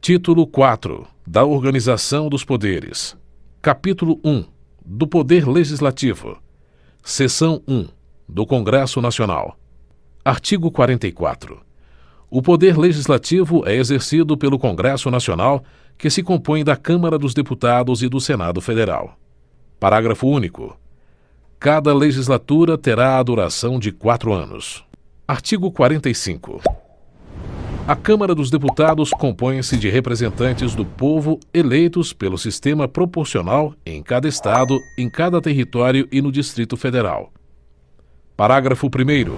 Título 4. Da Organização dos Poderes. Capítulo 1. Do Poder Legislativo. Seção 1. Do Congresso Nacional. Artigo 44. O poder legislativo é exercido pelo Congresso Nacional, que se compõe da Câmara dos Deputados e do Senado Federal. Parágrafo único. Cada legislatura terá a duração de 4 anos. Artigo 45. A Câmara dos Deputados compõe-se de representantes do povo eleitos pelo sistema proporcional em cada estado, em cada território e no Distrito Federal. Parágrafo 1º.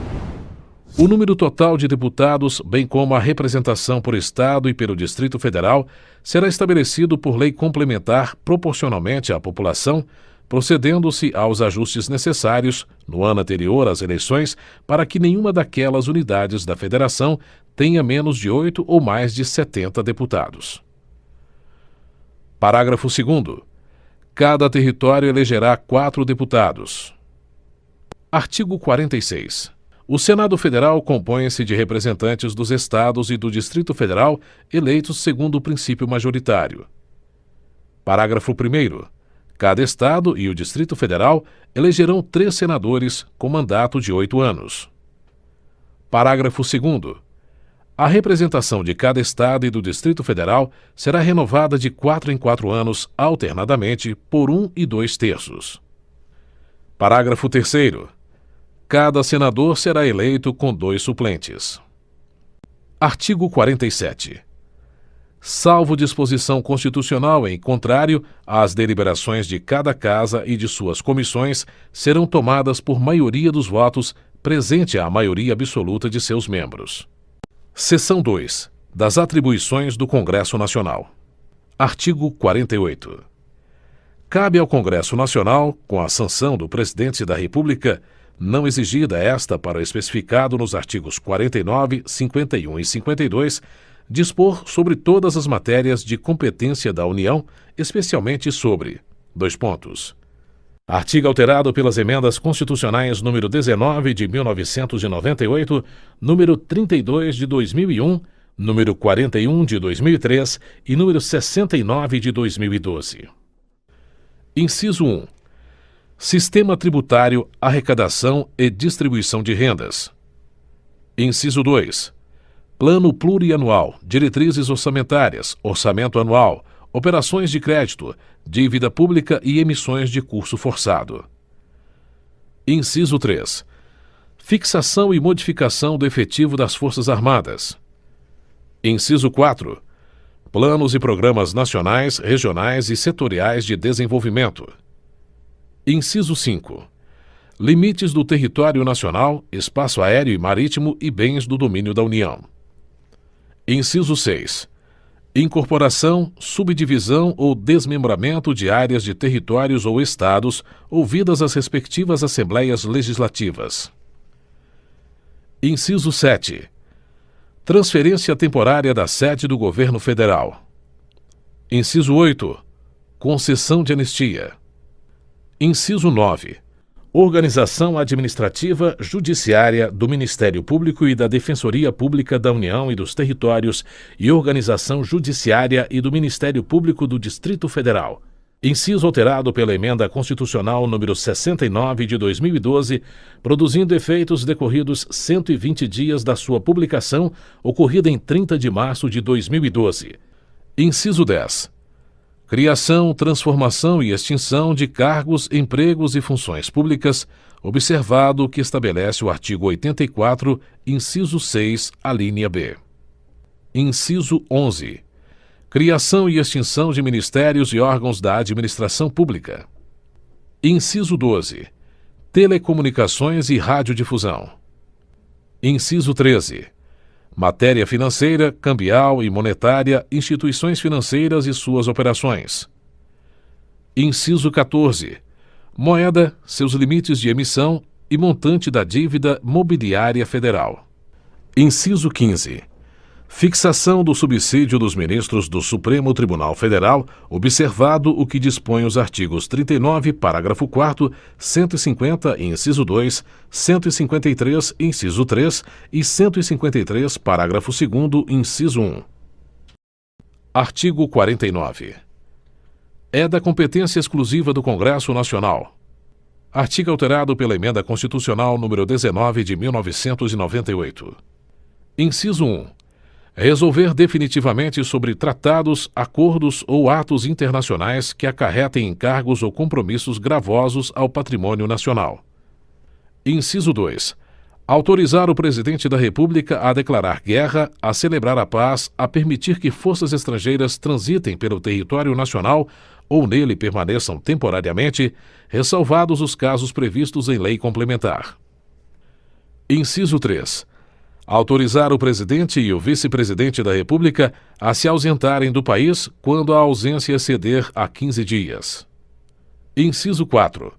O número total de deputados, bem como a representação por estado e pelo Distrito Federal, será estabelecido por lei complementar proporcionalmente à população, procedendo-se aos ajustes necessários, no ano anterior às eleições, para que nenhuma daquelas unidades da Federação tenha menos de 8 ou mais de 70 deputados. Parágrafo 2º. Cada território elegerá 4 deputados. Artigo 46. O Senado Federal compõe-se de representantes dos estados e do Distrito Federal eleitos segundo o princípio majoritário. Parágrafo 1º. Cada estado e o Distrito Federal elegerão 3 senadores com mandato de 8 anos. Parágrafo 2º. A representação de cada estado e do Distrito Federal será renovada de 4 em 4 anos, alternadamente, por 1 e 2/3. Parágrafo 3º. Cada senador será eleito com 2 suplentes. Artigo 47. Salvo disposição constitucional em contrário, as deliberações de cada casa e de suas comissões serão tomadas por maioria dos votos, presente a maioria absoluta de seus membros. Seção 2. Das atribuições do Congresso Nacional. Artigo 48. Cabe ao Congresso Nacional, com a sanção do Presidente da República, não exigida esta para o especificado nos artigos 49, 51 e 52, dispor sobre todas as matérias de competência da União, especialmente sobre: Artigo alterado pelas emendas constitucionais número 19 de 1998, número 32 de 2001, número 41 de 2003 e número 69 de 2012. Inciso 1. Sistema tributário, arrecadação e distribuição de rendas. Inciso 2. Plano plurianual, diretrizes orçamentárias, orçamento anual, operações de crédito, dívida pública e emissões de curso forçado. Inciso 3. Fixação e modificação do efetivo das Forças Armadas. Inciso 4. Planos e programas nacionais, regionais e setoriais de desenvolvimento. Inciso 5. Limites do território nacional, espaço aéreo e marítimo e bens do domínio da União. Inciso 6. Incorporação, subdivisão ou desmembramento de áreas de territórios ou estados, ouvidas as respectivas assembleias legislativas. Inciso 7. Transferência temporária da sede do Governo Federal. Inciso 8. Concessão de anistia. Inciso 9. Organização administrativa, judiciária, do Ministério Público e da Defensoria Pública da União e dos Territórios e organização judiciária e do Ministério Público do Distrito Federal. Inciso alterado pela Emenda Constitucional número 69 de 2012, produzindo efeitos decorridos 120 dias da sua publicação, ocorrida em 30 de março de 2012. Inciso 10. Criação, transformação e extinção de cargos, empregos e funções públicas, observado o que estabelece o artigo 84, inciso 6, alínea B. Inciso 11. Criação e extinção de ministérios e órgãos da administração pública. Inciso 12. Telecomunicações e radiodifusão. Inciso 13. Matéria financeira, cambial e monetária, instituições financeiras e suas operações. Inciso 14. Moeda, seus limites de emissão e montante da dívida mobiliária federal. Inciso 15. Fixação do subsídio dos ministros do Supremo Tribunal Federal, observado o que dispõe os artigos 39, parágrafo 4º, 150, inciso 2, 153, inciso 3 e 153, parágrafo 2º, inciso 1. Artigo 49. É da competência exclusiva do Congresso Nacional. Artigo alterado pela Emenda Constitucional número 19 de 1998. Inciso 1. Resolver definitivamente sobre tratados, acordos ou atos internacionais que acarretem encargos ou compromissos gravosos ao patrimônio nacional. Inciso 2. Autorizar o Presidente da República a declarar guerra, a celebrar a paz, a permitir que forças estrangeiras transitem pelo território nacional ou nele permaneçam temporariamente, ressalvados os casos previstos em lei complementar. Inciso 3. Autorizar o Presidente e o Vice-Presidente da República a se ausentarem do país quando a ausência exceder a 15 dias. Inciso 4.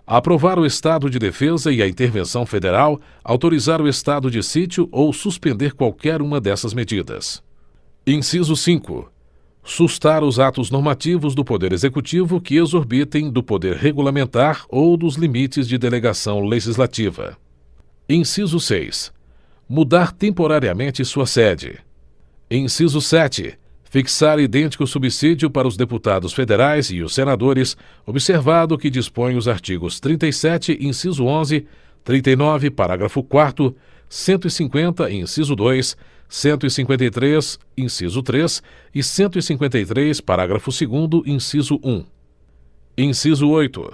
Aprovar o estado de defesa e a intervenção federal, autorizar o estado de sítio ou suspender qualquer uma dessas medidas. Inciso 5. Sustar os atos normativos do Poder Executivo que exorbitem do poder regulamentar ou dos limites de delegação legislativa. Inciso 6. Mudar temporariamente sua sede. Inciso 7. Fixar idêntico subsídio para os deputados federais e os senadores, observado que dispõe os artigos 37, inciso 11, 39, parágrafo 4º, 150, inciso 2, 153, inciso 3 e 153, parágrafo 2º, inciso 1. Inciso 8.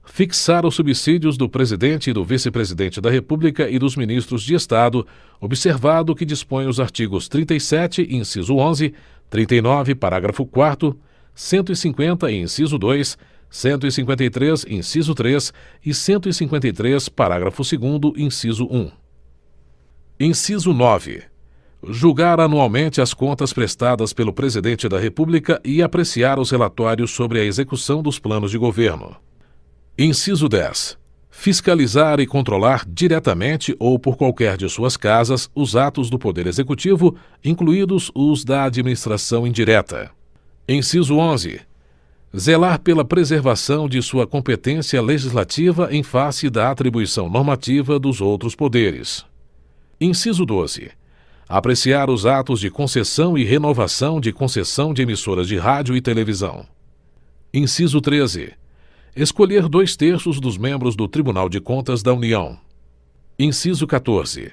Fixar os subsídios do Presidente e do Vice-Presidente da República e dos Ministros de Estado, observado que dispõe os artigos 37, inciso 11, 39, parágrafo 4º, 150, inciso 2, 153, inciso 3 e 153, parágrafo 2º, inciso 1. Inciso 9. Julgar anualmente as contas prestadas pelo Presidente da República e apreciar os relatórios sobre a execução dos planos de governo. Inciso 10. Fiscalizar e controlar diretamente ou por qualquer de suas casas os atos do Poder Executivo, incluídos os da administração indireta. Inciso 11. Zelar pela preservação de sua competência legislativa em face da atribuição normativa dos outros poderes. Inciso 12. Apreciar os atos de concessão e renovação de concessão de emissoras de rádio e televisão. Inciso 13. Escolher 2/3 dos membros do Tribunal de Contas da União. Inciso 14.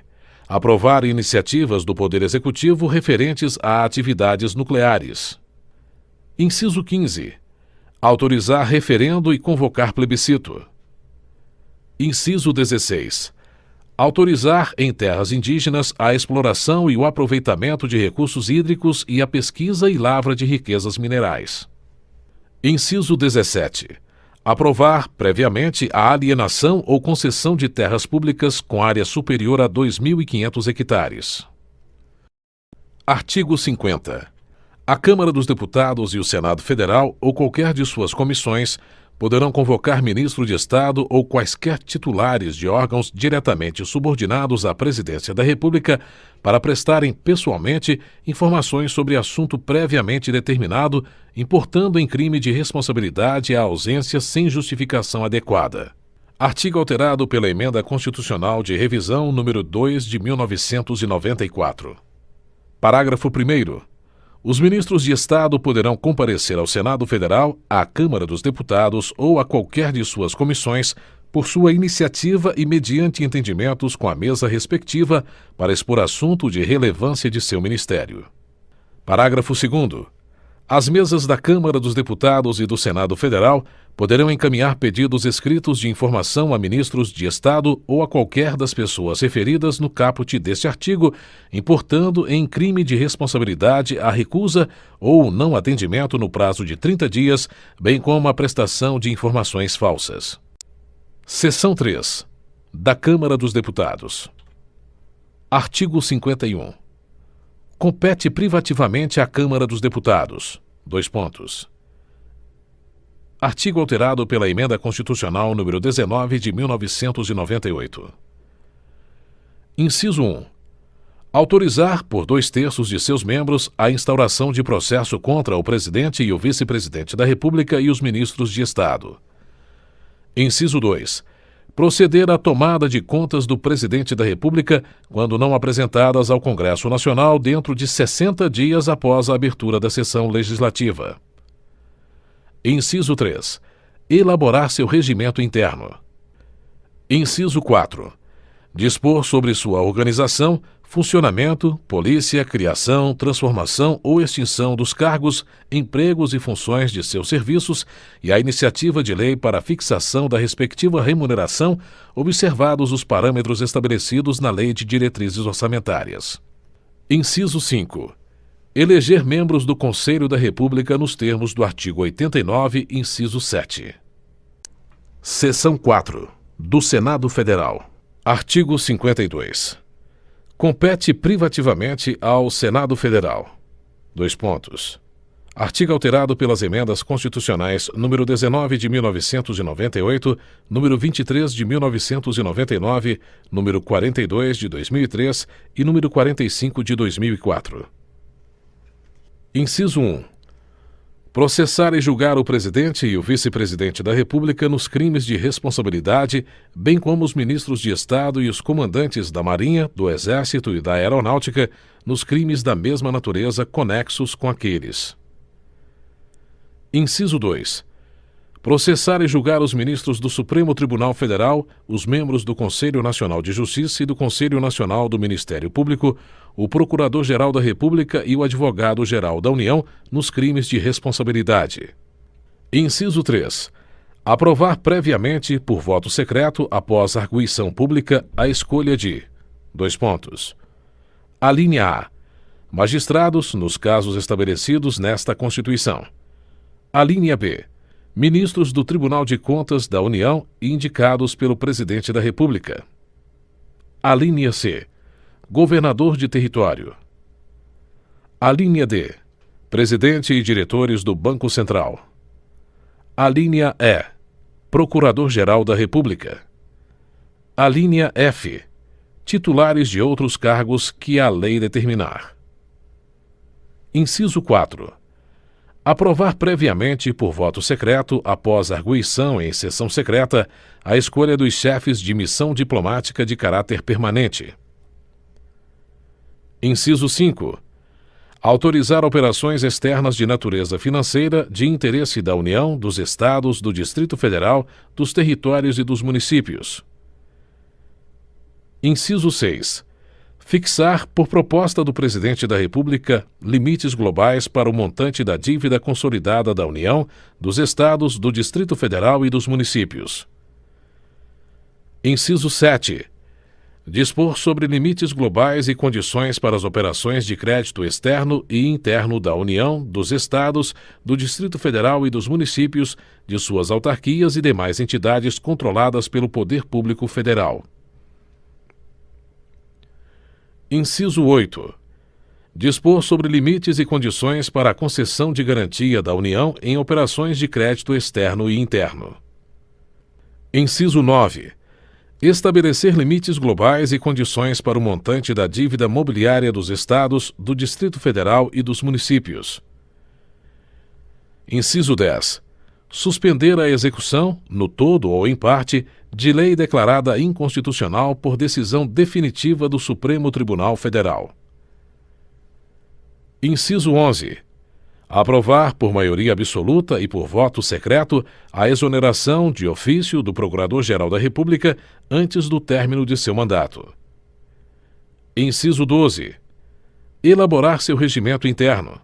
Aprovar iniciativas do Poder Executivo referentes a atividades nucleares. Inciso 15. Autorizar referendo e convocar plebiscito. Inciso 16. Autorizar em terras indígenas a exploração e o aproveitamento de recursos hídricos e a pesquisa e lavra de riquezas minerais. Inciso 17. Aprovar, previamente, a alienação ou concessão de terras públicas com área superior a 2.500 hectares. Artigo 50. A Câmara dos Deputados e o Senado Federal, ou qualquer de suas comissões, poderão convocar ministro de Estado ou quaisquer titulares de órgãos diretamente subordinados à Presidência da República para prestarem pessoalmente informações sobre assunto previamente determinado, importando em crime de responsabilidade a ausência sem justificação adequada. Artigo alterado pela Emenda Constitucional de Revisão número 2 de 1994. Parágrafo 1º. Os ministros de Estado poderão comparecer ao Senado Federal, à Câmara dos Deputados ou a qualquer de suas comissões, por sua iniciativa e mediante entendimentos com a mesa respectiva, para expor assunto de relevância de seu ministério. Parágrafo 2º. As mesas da Câmara dos Deputados e do Senado Federal poderão encaminhar pedidos escritos de informação a ministros de Estado ou a qualquer das pessoas referidas no caput deste artigo, importando em crime de responsabilidade a recusa ou não atendimento no prazo de 30 dias, bem como a prestação de informações falsas. Seção 3. Da Câmara dos Deputados. Artigo 51. Compete privativamente à Câmara dos Deputados. Artigo alterado pela Emenda Constitucional número 19 de 1998. Inciso 1. Autorizar, por 2/3 de seus membros, a instauração de processo contra o Presidente e o Vice-Presidente da República e os Ministros de Estado. Inciso 2. proceder à tomada de contas do Presidente da República quando não apresentadas ao Congresso Nacional dentro de 60 dias após a abertura da sessão legislativa. Inciso 3. Elaborar seu regimento interno. Inciso 4. Dispor sobre sua organização, funcionamento, polícia, criação, transformação ou extinção dos cargos, empregos e funções de seus serviços e a iniciativa de lei para a fixação da respectiva remuneração, observados os parâmetros estabelecidos na Lei de Diretrizes Orçamentárias. Inciso 5. Eleger membros do Conselho da República nos termos do artigo 89, inciso 7. Seção 4. Do Senado Federal. Artigo 52. Compete privativamente ao Senado Federal. Dois pontos. Artigo alterado pelas emendas constitucionais número 19 de 1998, número 23 de 1999, número 42 de 2003 e número 45 de 2004. Inciso 1. Processar e julgar o Presidente e o Vice-Presidente da República nos crimes de responsabilidade, bem como os ministros de Estado e os comandantes da Marinha, do Exército e da Aeronáutica, nos crimes da mesma natureza conexos com aqueles. Inciso 2. Processar e julgar os ministros do Supremo Tribunal Federal, os membros do Conselho Nacional de Justiça e do Conselho Nacional do Ministério Público, o Procurador-Geral da República e o Advogado-Geral da União nos crimes de responsabilidade. Inciso 3. Aprovar previamente, por voto secreto, após argüição pública, a escolha de: dois pontos. Alínea A. Magistrados, nos casos estabelecidos nesta Constituição. Alínea B. Ministros do Tribunal de Contas da União indicados pelo Presidente da República. Alínea C. Governador de território. Alínea D. Presidente e diretores do Banco Central. Alínea E. Procurador-Geral da República. Alínea F. Titulares de outros cargos que a lei determinar. Inciso 4. Aprovar previamente, por voto secreto, após argüição em sessão secreta, a escolha dos chefes de missão diplomática de caráter permanente. Inciso 5. Autorizar operações externas de natureza financeira de interesse da União, dos Estados, do Distrito Federal, dos territórios e dos municípios. Inciso 6. Fixar, por proposta do Presidente da República, limites globais para o montante da dívida consolidada da União, dos Estados, do Distrito Federal e dos municípios. Inciso 7. Dispor sobre limites globais e condições para as operações de crédito externo e interno da União, dos Estados, do Distrito Federal e dos municípios, de suas autarquias e demais entidades controladas pelo Poder Público Federal. Inciso 8. Dispor sobre limites e condições para a concessão de garantia da União em operações de crédito externo e interno. Inciso 9. Estabelecer limites globais e condições para o montante da dívida mobiliária dos Estados, do Distrito Federal e dos municípios. Inciso 10. Suspender a execução, no todo ou em parte, de lei declarada inconstitucional por decisão definitiva do Supremo Tribunal Federal. Inciso 11. Aprovar, por maioria absoluta e por voto secreto, a exoneração de ofício do Procurador-Geral da República antes do término de seu mandato. Inciso 12. Elaborar seu regimento interno.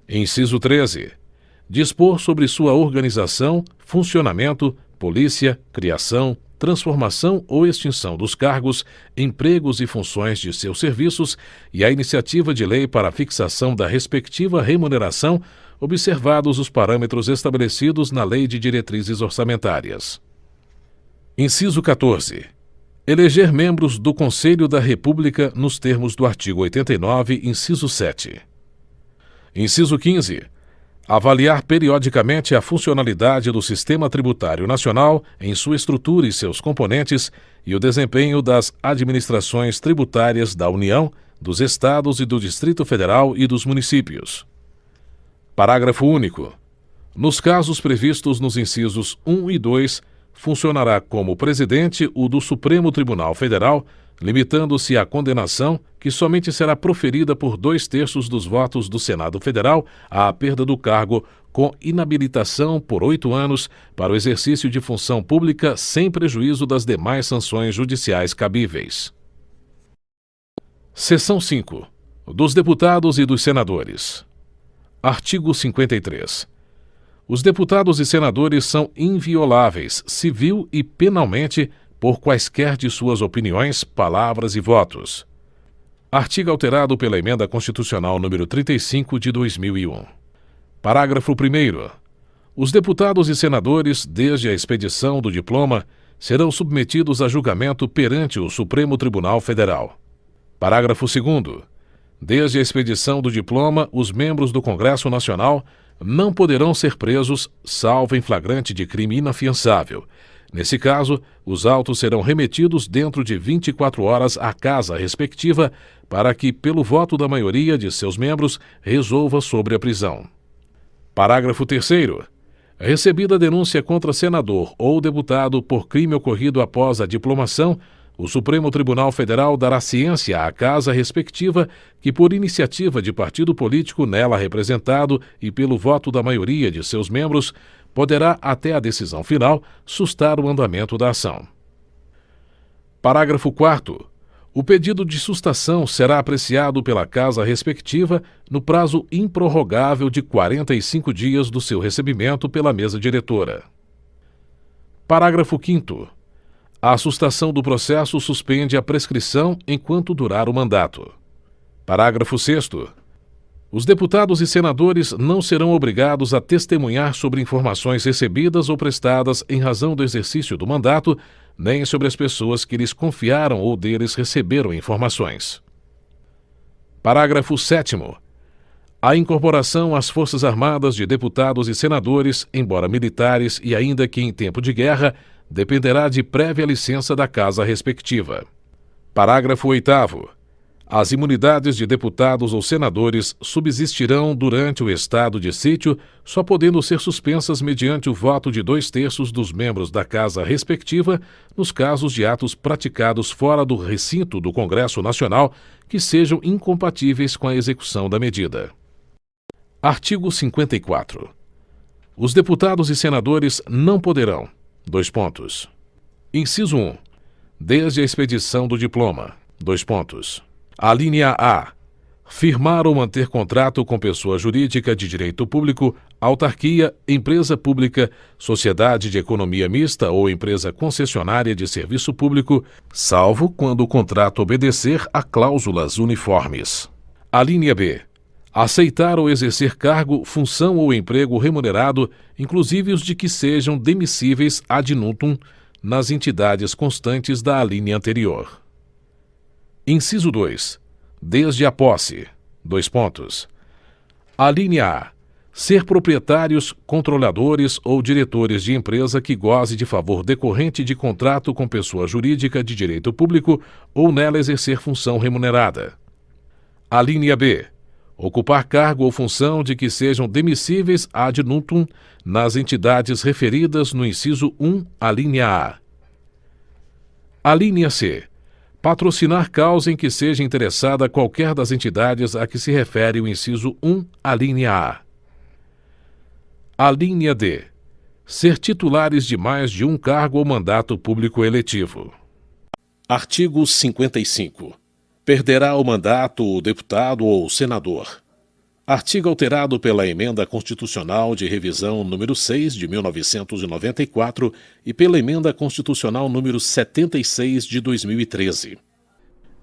Inciso 13. Dispor sobre sua organização, funcionamento, polícia, criação, transformação ou extinção dos cargos, empregos e funções de seus serviços e a iniciativa de lei para a fixação da respectiva remuneração, observados os parâmetros estabelecidos na Lei de Diretrizes Orçamentárias. Inciso 14. Eleger membros do Conselho da República nos termos do artigo 89, inciso 7. Inciso 15. Avaliar periodicamente a funcionalidade do Sistema Tributário Nacional em sua estrutura e seus componentes e o desempenho das administrações tributárias da União, dos Estados e do Distrito Federal e dos municípios. Parágrafo único. Nos casos previstos nos incisos 1 e 2, funcionará como presidente o do Supremo Tribunal Federal, limitando-se à condenação, que somente será proferida por 2/3 dos votos do Senado Federal, à perda do cargo, com inabilitação por 8 anos para o exercício de função pública sem prejuízo das demais sanções judiciais cabíveis. Seção 5. Dos deputados e dos senadores. Artigo 53. Os deputados e senadores são invioláveis, civil e penalmente, por quaisquer de suas opiniões, palavras e votos. Artigo alterado pela Emenda Constitucional número 35 de 2001. Parágrafo 1º. Os deputados e senadores, desde a expedição do diploma, serão submetidos a julgamento perante o Supremo Tribunal Federal. Parágrafo 2º. Desde a expedição do diploma, os membros do Congresso Nacional não poderão ser presos, salvo em flagrante de crime inafiançável. Nesse caso, os autos serão remetidos dentro de 24 horas à casa respectiva para que, pelo voto da maioria de seus membros, resolva sobre a prisão. Parágrafo 3º. Recebida denúncia contra senador ou deputado por crime ocorrido após a diplomação, o Supremo Tribunal Federal dará ciência à casa respectiva que, por iniciativa de partido político nela representado e pelo voto da maioria de seus membros, poderá, até a decisão final, sustar o andamento da ação. Parágrafo 4º. O pedido de sustação será apreciado pela casa respectiva no prazo improrrogável de 45 dias do seu recebimento pela mesa diretora. Parágrafo 5º. A sustação do processo suspende a prescrição enquanto durar o mandato. Parágrafo 6º. Os deputados e senadores não serão obrigados a testemunhar sobre informações recebidas ou prestadas em razão do exercício do mandato, nem sobre as pessoas que lhes confiaram ou deles receberam informações. Parágrafo 7º. A incorporação às Forças Armadas de deputados e senadores, embora militares e ainda que em tempo de guerra, dependerá de prévia licença da casa respectiva. Parágrafo 8º. As imunidades de deputados ou senadores subsistirão durante o estado de sítio, só podendo ser suspensas mediante o voto de 2/3 dos membros da casa respectiva, nos casos de atos praticados fora do recinto do Congresso Nacional que sejam incompatíveis com a execução da medida. Artigo 54. Os deputados e senadores não poderão: Inciso 1. Desde a expedição do diploma: Alínea A. Firmar ou manter contrato com pessoa jurídica de direito público, autarquia, empresa pública, sociedade de economia mista ou empresa concessionária de serviço público, salvo quando o contrato obedecer a cláusulas uniformes. Alínea B. Aceitar ou exercer cargo, função ou emprego remunerado, inclusive os de que sejam demissíveis ad nutum, nas entidades constantes da alínea anterior. Inciso 2. Desde a posse: Alínea A. Ser proprietários, controladores ou diretores de empresa que goze de favor decorrente de contrato com pessoa jurídica de direito público ou nela exercer função remunerada. Alínea B. Ocupar cargo ou função de que sejam demissíveis ad nutum nas entidades referidas no inciso 1, alínea A. Alínea C. Patrocinar causa em que seja interessada qualquer das entidades a que se refere o inciso 1, alínea A. Alínea D. Ser titulares de mais de um cargo ou mandato público eletivo. Artigo 55. Perderá o mandato o deputado ou senador. Artigo alterado pela Emenda Constitucional de Revisão número 6 de 1994 e pela Emenda Constitucional número 76 de 2013.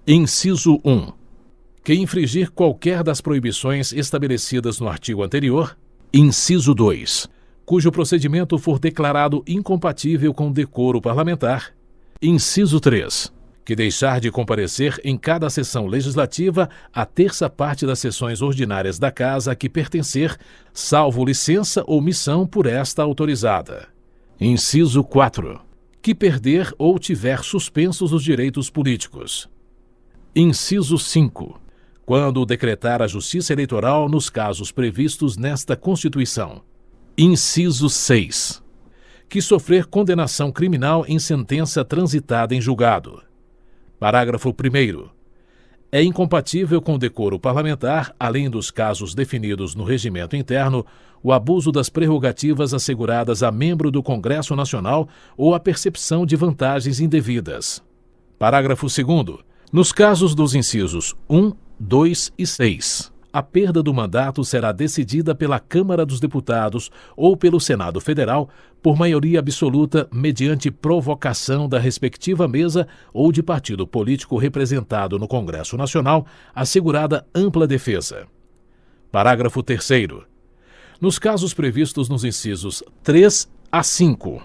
Inciso 1. Que infringir qualquer das proibições estabelecidas no artigo anterior. Inciso 2. Cujo procedimento for declarado incompatível com o decoro parlamentar. Inciso 3. Que deixar de comparecer em cada sessão legislativa a terça parte das sessões ordinárias da Casa a que pertencer, salvo licença ou missão por esta autorizada. Inciso 4. Que perder ou tiver suspensos os direitos políticos. Inciso 5. Quando o decretar a Justiça Eleitoral nos casos previstos nesta Constituição. Inciso 6. que sofrer condenação criminal em sentença transitada em julgado. Parágrafo 1º. É incompatível com o decoro parlamentar, além dos casos definidos no regimento interno, o abuso das prerrogativas asseguradas a membro do Congresso Nacional ou a percepção de vantagens indevidas. Parágrafo 2º. Nos casos dos incisos 1, 2 e 6, a perda do mandato será decidida pela Câmara dos Deputados ou pelo Senado Federal por maioria absoluta mediante provocação da respectiva mesa ou de partido político representado no Congresso Nacional, assegurada ampla defesa. Parágrafo 3º. Nos casos previstos nos incisos 3 a 5,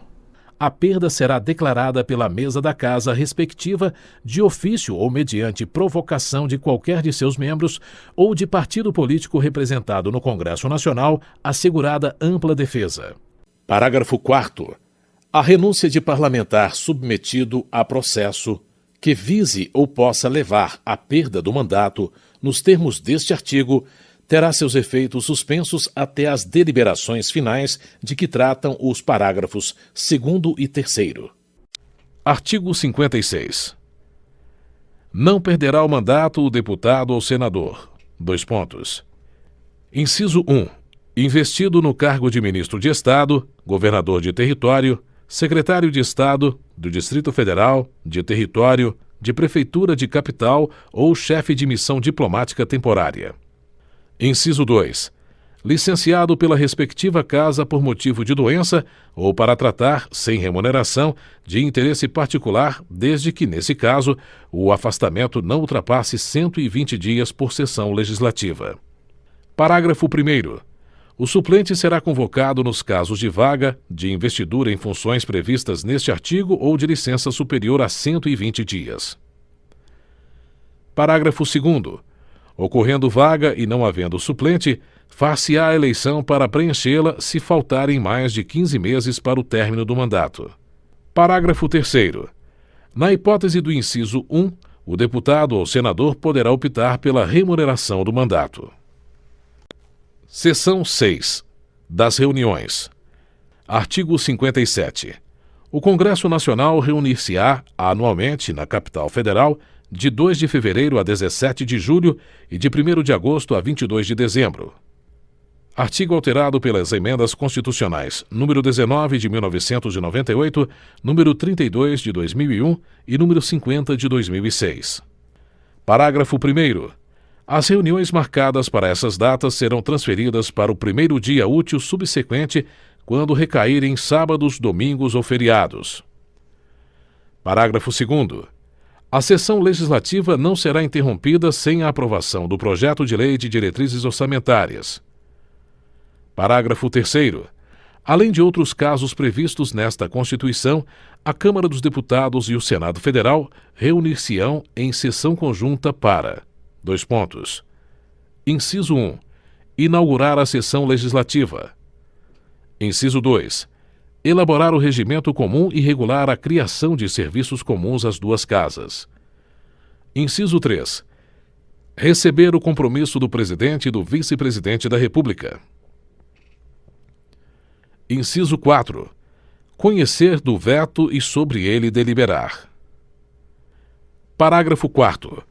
a perda será declarada pela mesa da casa respectiva de ofício ou mediante provocação de qualquer de seus membros ou de partido político representado no Congresso Nacional, assegurada ampla defesa. Parágrafo 4º. A renúncia de parlamentar submetido a processo que vise ou possa levar à perda do mandato, nos termos deste artigo, terá seus efeitos suspensos até as deliberações finais de que tratam os parágrafos 2º e 3º. Artigo 56. Não perderá o mandato o deputado ou senador. Inciso 1. Investido no cargo de ministro de Estado, governador de território, secretário de Estado, do Distrito Federal, de território, de prefeitura de capital ou chefe de missão diplomática temporária. Inciso 2. Licenciado pela respectiva casa por motivo de doença ou para tratar, sem remuneração, de interesse particular, desde que, nesse caso, o afastamento não ultrapasse 120 dias por sessão legislativa. Parágrafo 1º. O suplente será convocado nos casos de vaga, de investidura em funções previstas neste artigo ou de licença superior a 120 dias. Parágrafo 2º. Ocorrendo vaga e não havendo suplente, far-se-á a eleição para preenchê-la se faltarem mais de 15 meses para o término do mandato. Parágrafo 3º. Na hipótese do inciso 1, o deputado ou senador poderá optar pela remuneração do mandato. Seção 6. Das reuniões. Artigo 57. O Congresso Nacional reunir-se-á anualmente na capital federal de 2 de fevereiro a 17 de julho e de 1º de agosto a 22 de dezembro. Artigo alterado pelas emendas constitucionais número 19 de 1998, número 32 de 2001 e número 50 de 2006. Parágrafo 1º. As reuniões marcadas para essas datas serão transferidas para o primeiro dia útil subsequente, quando recaírem sábados, domingos ou feriados. Parágrafo 2º. A sessão legislativa não será interrompida sem a aprovação do projeto de lei de diretrizes orçamentárias. Parágrafo 3º. Além de outros casos previstos nesta Constituição, a Câmara dos Deputados e o Senado Federal reunir-se-ão em sessão conjunta para: Inciso 1. Inaugurar a sessão legislativa. Inciso 2. Elaborar o regimento comum e regular a criação de serviços comuns às duas casas. Inciso 3. Receber o compromisso do Presidente e do Vice-Presidente da República. Inciso 4. Conhecer do veto e sobre ele deliberar. Parágrafo 4º.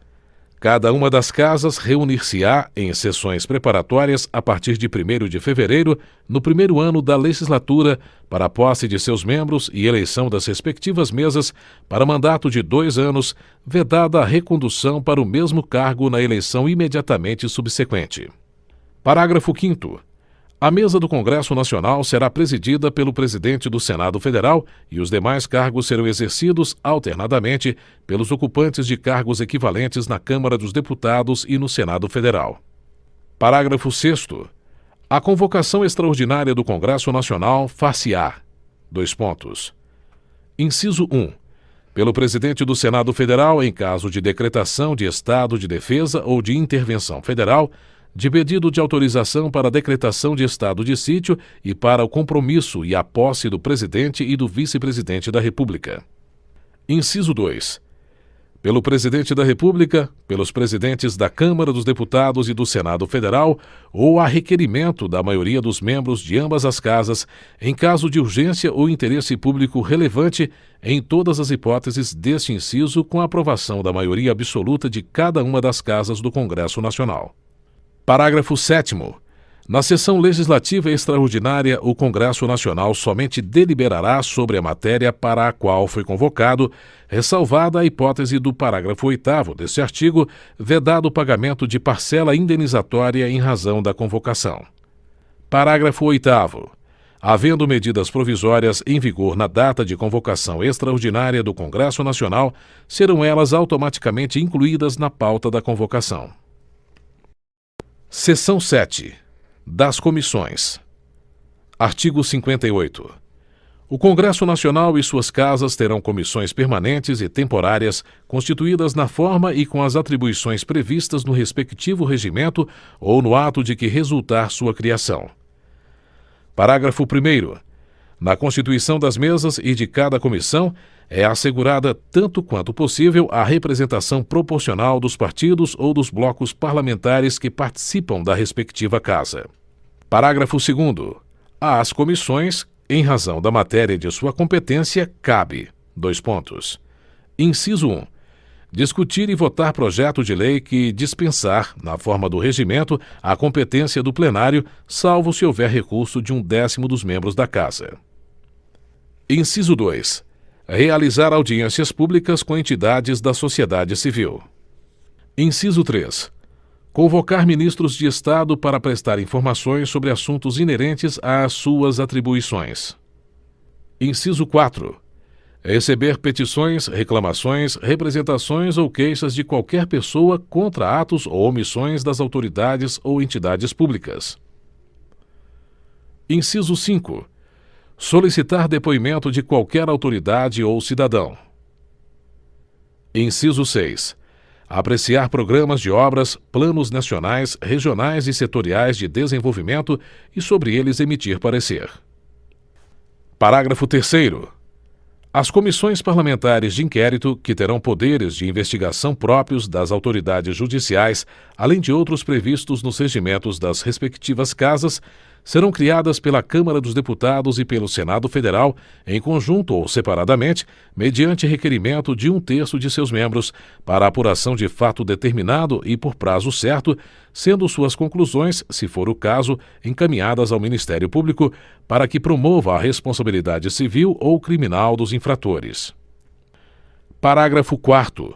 Cada uma das casas reunir-se-á em sessões preparatórias a partir de 1º de fevereiro, no primeiro ano da legislatura, para a posse de seus membros e eleição das respectivas mesas para mandato de 2 anos, vedada a recondução para o mesmo cargo na eleição imediatamente subsequente. Parágrafo 5º. A mesa do Congresso Nacional será presidida pelo presidente do Senado Federal e os demais cargos serão exercidos alternadamente pelos ocupantes de cargos equivalentes na Câmara dos Deputados e no Senado Federal. Parágrafo 6º. A convocação extraordinária do Congresso Nacional far-se-á: Inciso 1. Pelo presidente do Senado Federal em caso de decretação de estado de defesa ou de intervenção federal, de pedido de autorização para a decretação de estado de sítio e para o compromisso e a posse do presidente e do vice-presidente da República. Inciso 2. pelo Presidente da República, pelos presidentes da Câmara dos Deputados e do Senado Federal, ou a requerimento da maioria dos membros de ambas as casas, em caso de urgência ou interesse público relevante, em todas as hipóteses deste inciso, com a aprovação da maioria absoluta de cada uma das casas do Congresso Nacional. Parágrafo 7º. Na sessão legislativa extraordinária, o Congresso Nacional somente deliberará sobre a matéria para a qual foi convocado, ressalvada a hipótese do parágrafo 8º deste artigo, vedado o pagamento de parcela indenizatória em razão da convocação. Parágrafo 8º. Havendo medidas provisórias em vigor na data de convocação extraordinária do Congresso Nacional, serão elas automaticamente incluídas na pauta da convocação. Seção 7. Das comissões. Artigo 58. O Congresso Nacional e suas casas terão comissões permanentes e temporárias, constituídas na forma e com as atribuições previstas no respectivo regimento ou no ato de que resultar sua criação. Parágrafo 1º. Na constituição das mesas e de cada comissão, é assegurada, tanto quanto possível, a representação proporcional dos partidos ou dos blocos parlamentares que participam da respectiva casa. Parágrafo 2º. Às comissões, em razão da matéria de sua competência, cabe: Inciso 1. Discutir e votar projeto de lei que dispensar, na forma do regimento, a competência do plenário, salvo se houver recurso de 1/10 dos membros da casa. Inciso 2. Realizar audiências públicas com entidades da sociedade civil. Inciso 3. Convocar ministros de Estado para prestar informações sobre assuntos inerentes às suas atribuições. Inciso 4. Receber petições, reclamações, representações ou queixas de qualquer pessoa contra atos ou omissões das autoridades ou entidades públicas. Inciso 5. Solicitar depoimento de qualquer autoridade ou cidadão. Inciso 6. Apreciar programas de obras, planos nacionais, regionais e setoriais de desenvolvimento e sobre eles emitir parecer. Parágrafo 3º. As comissões parlamentares de inquérito, que terão poderes de investigação próprios das autoridades judiciais, além de outros previstos nos regimentos das respectivas casas, serão criadas pela Câmara dos Deputados e pelo Senado Federal, em conjunto ou separadamente, mediante requerimento de 1/3 de seus membros, para a apuração de fato determinado e por prazo certo, sendo suas conclusões, se for o caso, encaminhadas ao Ministério Público, para que promova a responsabilidade civil ou criminal dos infratores. Parágrafo 4º.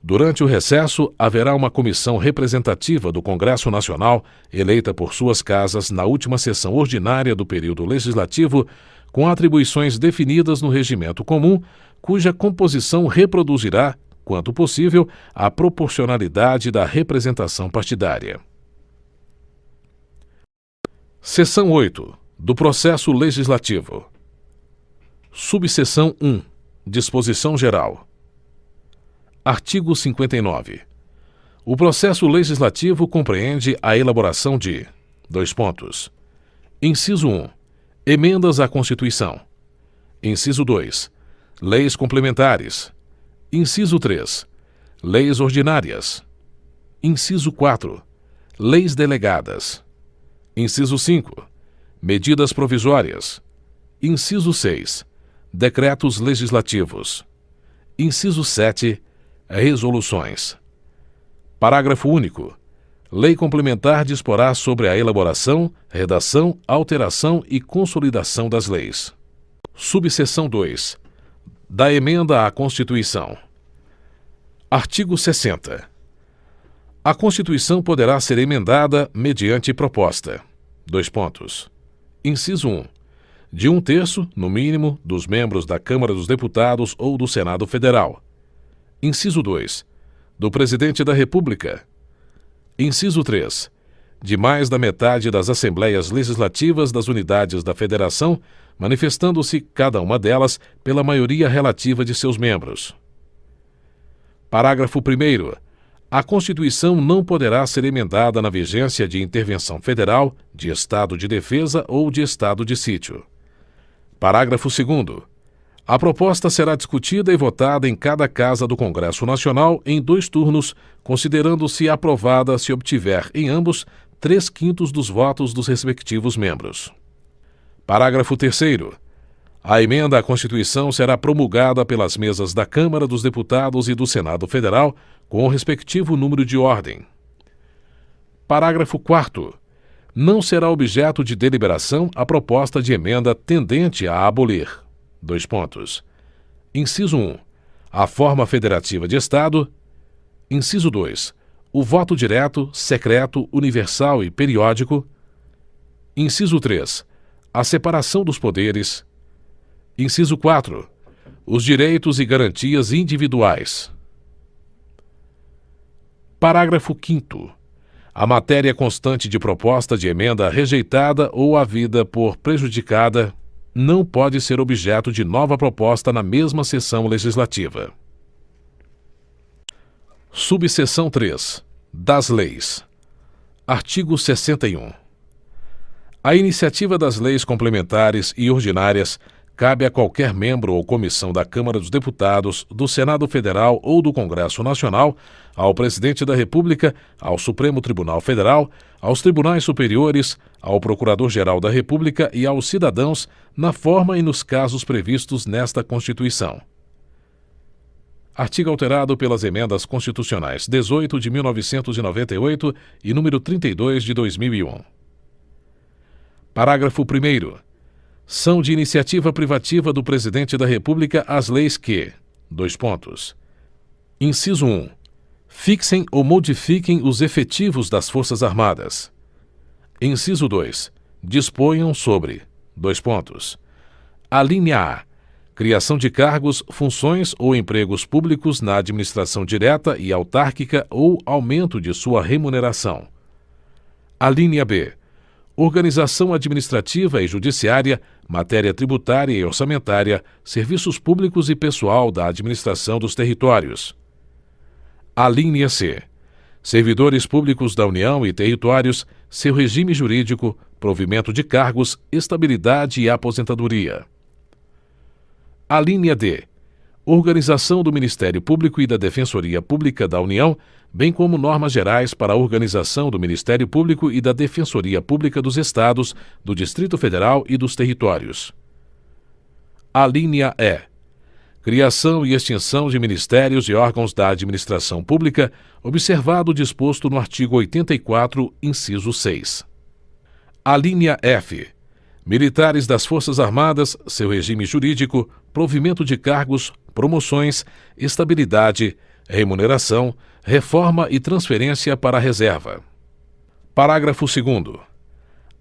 Durante o recesso, haverá uma comissão representativa do Congresso Nacional, eleita por suas casas na última sessão ordinária do período legislativo, com atribuições definidas no regimento comum, cuja composição reproduzirá, quanto possível, a proporcionalidade da representação partidária. Seção 8. Do Processo Legislativo. Subseção 1. Disposição Geral. Artigo 59. O processo legislativo compreende a elaboração de: Inciso 1. Emendas à Constituição. Inciso 2. Leis complementares. Inciso 3. Leis ordinárias. Inciso 4. Leis delegadas. Inciso 5. Medidas provisórias. Inciso 6. Decretos legislativos. Inciso 7. Resoluções. Parágrafo único. Lei complementar disporá sobre a elaboração, redação, alteração e consolidação das leis. Subseção 2. Da emenda à Constituição. Artigo 60. A Constituição poderá ser emendada mediante proposta. Inciso 1. De 1/3, no mínimo, dos membros da Câmara dos Deputados ou do Senado Federal. Inciso 2. Do Presidente da República. Inciso 3. De mais da metade das Assembleias Legislativas das Unidades da Federação, manifestando-se, cada uma delas, pela maioria relativa de seus membros. Parágrafo 1º. A Constituição não poderá ser emendada na vigência de intervenção federal, de estado de defesa ou de estado de sítio. Parágrafo 2º. A proposta será discutida e votada em cada casa do Congresso Nacional em 2 turnos, considerando-se aprovada se obtiver, em ambos, 3/5 dos votos dos respectivos membros. Parágrafo 3º. A emenda à Constituição será promulgada pelas mesas da Câmara dos Deputados e do Senado Federal, com o respectivo número de ordem. Parágrafo 4º. Não será objeto de deliberação a proposta de emenda tendente a abolir. Inciso 1. A forma federativa de Estado. Inciso 2. O voto direto, secreto, universal e periódico. Inciso 3. A separação dos poderes. Inciso 4. Os direitos e garantias individuais. Parágrafo 5º. A matéria constante de proposta de emenda rejeitada ou havida por prejudicada não pode ser objeto de nova proposta na mesma sessão legislativa. Subseção 3. Das leis. Artigo 61. A iniciativa das leis complementares e ordinárias cabe a qualquer membro ou comissão da Câmara dos Deputados, do Senado Federal ou do Congresso Nacional, ao Presidente da República, ao Supremo Tribunal Federal, aos Tribunais Superiores, ao Procurador-Geral da República e aos cidadãos, na forma e nos casos previstos nesta Constituição. Artigo alterado pelas Emendas Constitucionais 18 de 1998 e número 32 de 2001. Parágrafo 1º. São de iniciativa privativa do Presidente da República as leis que: Inciso 1. Fixem ou modifiquem os efetivos das Forças Armadas. Inciso 2. Disponham sobre: Alínea A. Criação de cargos, funções ou empregos públicos na administração direta e autárquica ou aumento de sua remuneração. Alínea B. Organização administrativa e judiciária, matéria tributária e orçamentária, serviços públicos e pessoal da administração dos territórios. Alínea C. Servidores públicos da União e territórios, seu regime jurídico, provimento de cargos, estabilidade e aposentadoria. Alínea D. Organização do Ministério Público e da Defensoria Pública da União, bem como normas gerais para a organização do Ministério Público e da Defensoria Pública dos Estados, do Distrito Federal e dos territórios. Alínea E. Criação e extinção de ministérios e órgãos da administração pública, observado o disposto no artigo 84, inciso 6. Alínea F. Militares das Forças Armadas, seu regime jurídico, provimento de cargos, promoções, estabilidade, remuneração, reforma e transferência para a reserva. Parágrafo 2º.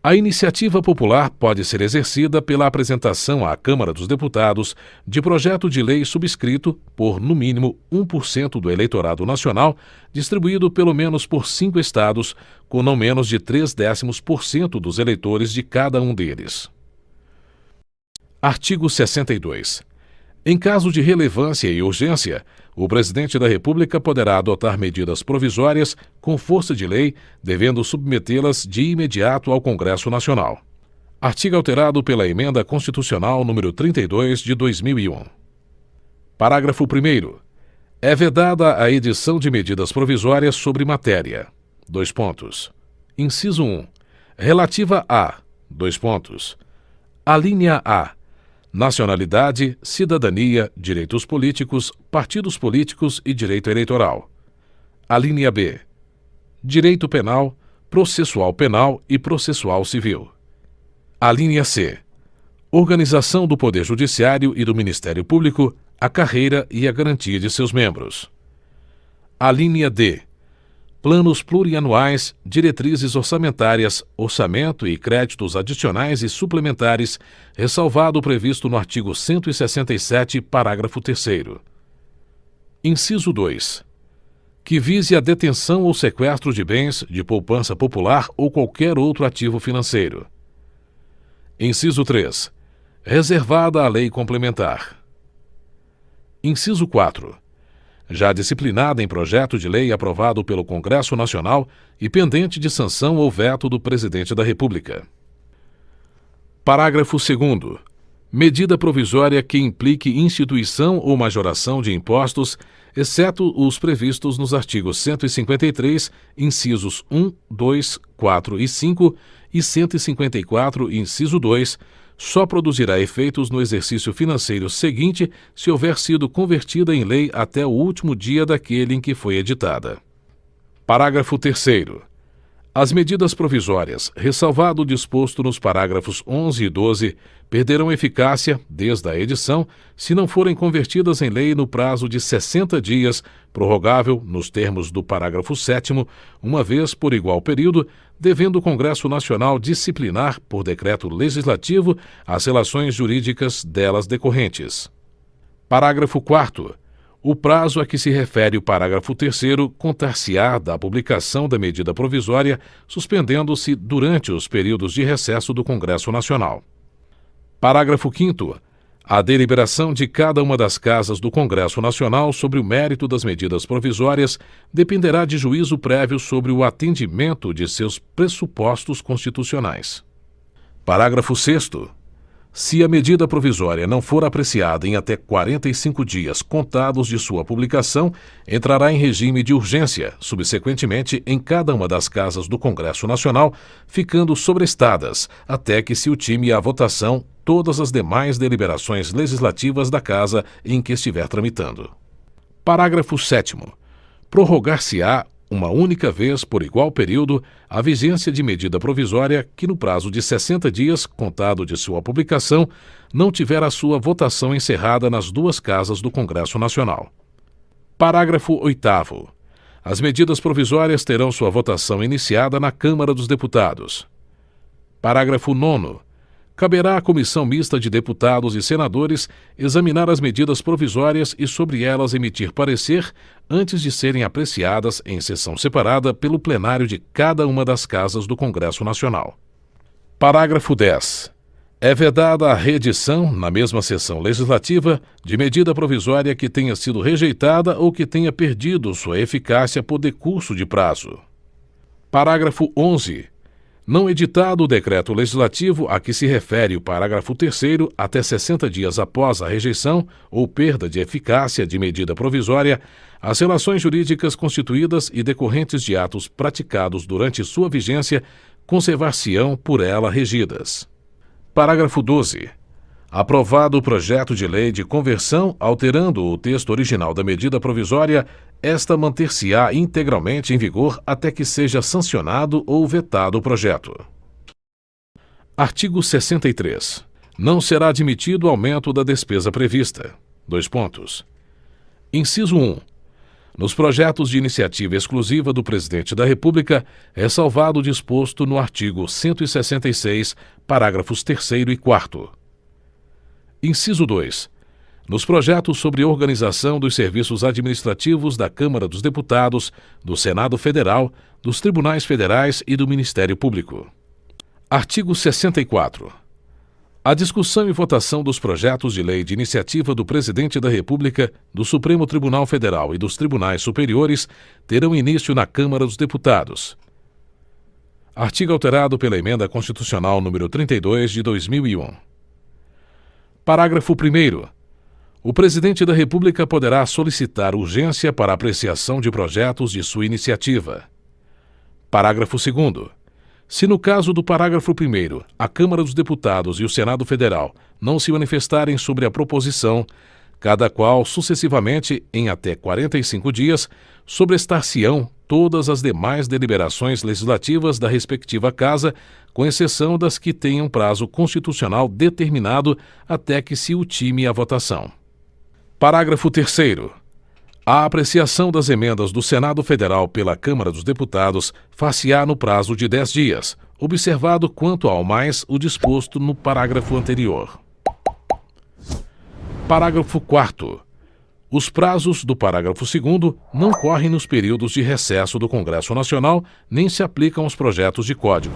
A iniciativa popular pode ser exercida pela apresentação à Câmara dos Deputados de projeto de lei subscrito por, no mínimo, 1% do eleitorado nacional, distribuído pelo menos por 5 estados, com não menos de 0,3% dos eleitores de cada um deles. Artigo 62. Em caso de relevância e urgência, o Presidente da República poderá adotar medidas provisórias com força de lei, devendo submetê-las de imediato ao Congresso Nacional. Artigo alterado pela Emenda Constitucional número 32 de 2001. Parágrafo 1º. É vedada a edição de medidas provisórias sobre matéria: Inciso 1. Relativa a: Alínea A. Nacionalidade, cidadania, direitos políticos, partidos políticos e direito eleitoral. Alínea B. Direito penal, processual penal e processual civil. Alínea C. Organização do Poder Judiciário e do Ministério Público, a carreira e a garantia de seus membros. Alínea D. Planos plurianuais, diretrizes orçamentárias, orçamento e créditos adicionais e suplementares, ressalvado o previsto no artigo 167, parágrafo 3º. Inciso 2. Que vise a detenção ou sequestro de bens, de poupança popular ou qualquer outro ativo financeiro. Inciso 3. Reservada a lei complementar. Inciso 4. Já disciplinada em projeto de lei aprovado pelo Congresso Nacional e pendente de sanção ou veto do Presidente da República. Parágrafo 2º. Medida provisória que implique instituição ou majoração de impostos, exceto os previstos nos artigos 153, incisos 1, 2, 4 e 5 e 154, inciso 2, só produzirá efeitos no exercício financeiro seguinte se houver sido convertida em lei até o último dia daquele em que foi editada. Parágrafo 3º. As medidas provisórias, ressalvado o disposto nos parágrafos 11 e 12, perderão eficácia, desde a edição, se não forem convertidas em lei no prazo de 60 dias, prorrogável, nos termos do parágrafo 7º, uma vez por igual período, devendo o Congresso Nacional disciplinar, por decreto legislativo, as relações jurídicas delas decorrentes. Parágrafo 4º. O prazo a que se refere o parágrafo 3º contar-se-á da publicação da medida provisória, suspendendo-se durante os períodos de recesso do Congresso Nacional. Parágrafo 5º. A deliberação de cada uma das casas do Congresso Nacional sobre o mérito das medidas provisórias dependerá de juízo prévio sobre o atendimento de seus pressupostos constitucionais. Parágrafo 6º. Se a medida provisória não for apreciada em até 45 dias contados de sua publicação, entrará em regime de urgência, subsequentemente em cada uma das casas do Congresso Nacional, ficando sobrestadas até que se ultime à votação todas as demais deliberações legislativas da casa em que estiver tramitando. Parágrafo 7º. Prorrogar-se-á uma única vez por igual período a vigência de medida provisória que no prazo de 60 dias, contado de sua publicação, não tiver a sua votação encerrada nas duas casas do Congresso Nacional. Parágrafo 8º. As medidas provisórias terão sua votação iniciada na Câmara dos Deputados. Parágrafo 9º. Caberá à Comissão Mista de Deputados e Senadores examinar as medidas provisórias e sobre elas emitir parecer antes de serem apreciadas em sessão separada pelo plenário de cada uma das casas do Congresso Nacional. Parágrafo 10. É vedada a reedição, na mesma sessão legislativa, de medida provisória que tenha sido rejeitada ou que tenha perdido sua eficácia por decurso de prazo. Parágrafo 11. Não editado o decreto legislativo a que se refere o parágrafo 3º até 60 dias após a rejeição ou perda de eficácia de medida provisória, as relações jurídicas constituídas e decorrentes de atos praticados durante sua vigência conservar-se-ão por ela regidas. Parágrafo 12. Aprovado o projeto de lei de conversão, alterando o texto original da medida provisória, esta manter-se-á integralmente em vigor até que seja sancionado ou vetado o projeto. Artigo 63. Não será admitido aumento da despesa prevista. Inciso 1. Nos projetos de iniciativa exclusiva do Presidente da República, ressalvado o disposto no artigo 166, parágrafos 3º e 4º. Inciso 2. Nos projetos sobre organização dos serviços administrativos da Câmara dos Deputados, do Senado Federal, dos Tribunais Federais e do Ministério Público. Artigo 64. A discussão e votação dos projetos de lei de iniciativa do Presidente da República, do Supremo Tribunal Federal e dos Tribunais Superiores terão início na Câmara dos Deputados. Artigo alterado pela Emenda Constitucional número 32 de 2001. Parágrafo 1º. O Presidente da República poderá solicitar urgência para apreciação de projetos de sua iniciativa. Parágrafo 2º. Se no caso do parágrafo 1º, a Câmara dos Deputados e o Senado Federal não se manifestarem sobre a proposição, cada qual sucessivamente, em até 45 dias, sobrestar-se-ão todas as demais deliberações legislativas da respectiva casa, com exceção das que tenham prazo constitucional determinado até que se ultime a votação. Parágrafo 3º. A apreciação das emendas do Senado Federal pela Câmara dos Deputados far-se-á no prazo de 10 dias, observado quanto ao mais o disposto no parágrafo anterior. Parágrafo 4º. Os prazos do parágrafo 2º não correm nos períodos de recesso do Congresso Nacional nem se aplicam aos projetos de código.